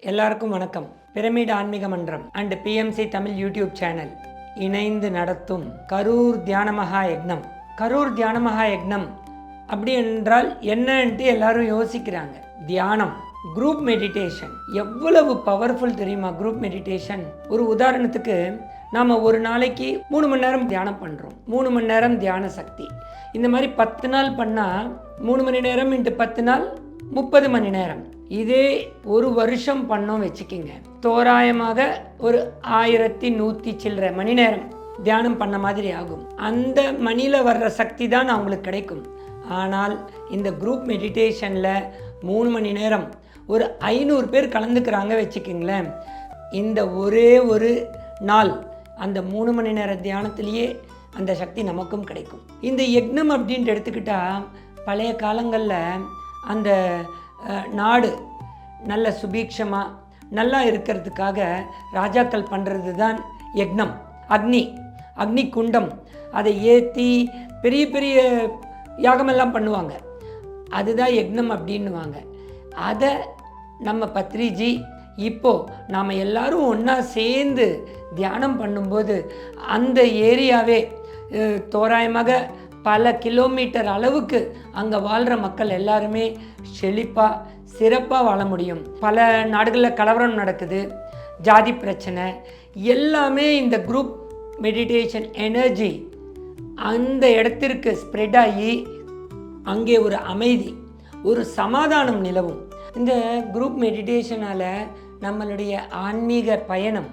எல்லாருக்கும் வணக்கம். பிரமிட் ஆன்மீக மன்றம் and PMC Tamil YouTube channel இணைந்து நடத்தும் கரூர் தியான மகா யக்னம். கரூர் தியான மகா யக்னம் அப்படி என்றால் என்னன்ட்டு எல்லாரும் யோசிக்கிறாங்க. தியானம், குரூப் மெடிடேஷன் எவ்வளவு பவர்ஃபுல் தெரியுமா? குரூப் மெடிடேஷன் ஒரு உதாரணத்துக்கு நாம் ஒரு நாளைக்கு 3 மணி நேரம் தியானம் பண்ணுறோம். 3 மணி நேரம் தியான சக்தி. இந்த மாதிரி 10 நாள் பண்ணால் 3 மணி நேரம் இன்ட்டு 10 நாள் 30 மணி நேரம். இதே ஒரு வருஷம் பண்ணோம் வச்சுக்கிங்க, தோராயமாக ஒரு 1100 சில்லற மணி நேரம் தியானம் பண்ண மாதிரி ஆகும். அந்த மணியில் வர்ற சக்தி தான் அவங்களுக்கு கிடைக்கும். ஆனால் இந்த குரூப் மெடிடேஷனில் 3 மணி நேரம் ஒரு 500 பேர் கலந்துக்கிறாங்க வச்சுக்கிங்களேன். இந்த ஒரே ஒரு நாள் அந்த 3 மணி நேர தியானத்திலேயே அந்த சக்தி நமக்கும் கிடைக்கும். இந்த யக்னம் அப்படின்ட்டு எடுத்துக்கிட்டால், பழைய காலங்களில் அந்த நாடு நல்ல சுபீட்சமாக நல்லா இருக்கிறதுக்காக ராஜாக்கள் பண்ணுறது தான் யக்னம். அக்னி குண்டம் அதை ஏற்றி பெரிய பெரிய யாகமெல்லாம் பண்ணுவாங்க. அதுதான் யக்னம் அப்படின்னுவாங்க. அதை நம்ம பத்ரிஜி இப்போது நாம் எல்லாரும் ஒன்றா சேர்ந்து தியானம் பண்ணும்போது அந்த ஏரியாவே தோராயமாக பல கிலோமீட்டர் அளவுக்கு அங்கே வாழ்கிற மக்கள் எல்லாருமே செழிப்பாக சிறப்பாக வாழ முடியும். பல நாடுகளில் கலவரம் நடக்குது, ஜாதி பிரச்சனை எல்லாமே இந்த குரூப் மெடிடேஷன் எனர்ஜி அந்த இடத்திற்கு ஸ்ப்ரெட் ஆகி அங்கே ஒரு அமைதி, ஒரு சமாதானம் நிலவும். இந்த குரூப் மெடிடேஷனால் நம்மளுடைய ஆன்மீக பயணம்,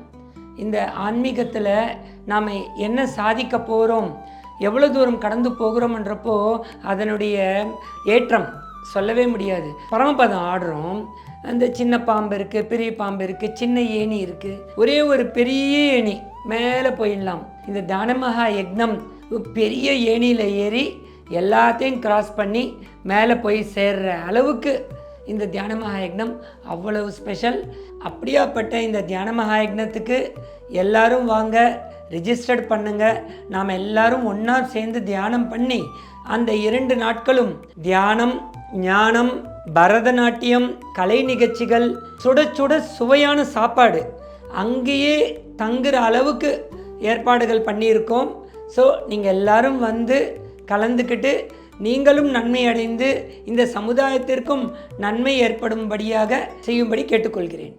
இந்த ஆன்மீகத்தில் நாம் என்ன சாதிக்க போகிறோம், எவ்வளோ தூரம் கடந்து போகிறோம்ன்றப்போ அதனுடைய ஏற்றம் சொல்லவே முடியாது. பரமபதம் ஆடுறோம், அந்த சின்ன பாம்பு இருக்குது, பெரிய பாம்பு இருக்குது, சின்ன ஏணி இருக்குது, ஒரே ஒரு பெரிய ஏணி மேலே போயிடலாம். இந்த தியானமகா யக்னம் பெரிய ஏணியில் ஏறி எல்லாத்தையும் கிராஸ் பண்ணி மேலே போய் சேர்ற அளவுக்கு இந்த தியான மகா யக்னம் அவ்வளவு ஸ்பெஷல். அப்படியாப்பட்ட இந்த தியான மகா யக்னத்துக்கு எல்லாரும் வாங்க, ரிஜிஸ்டர்ட் பண்ணுங்க. நாம் எல்லாரும் ஒன்றா சேர்ந்து தியானம் பண்ணி அந்த 2 நாட்களும் தியானம், ஞானம், பரதநாட்டியம், கலை நிகழ்ச்சிகள், சுட சுட சுவையான சாப்பாடு அங்கேயே தங்குற அளவுக்கு ஏற்பாடுகள் பண்ணியிருக்கோம். ஸோ நீங்கள் எல்லாரும் வந்து கலந்துக்கிட்டு நீங்களும் நன்மை அடைந்து இந்த சமுதாயத்திற்கும் நன்மை ஏற்படும்படியாக செய்யும்படி கேட்டுக்கொள்கிறேன்.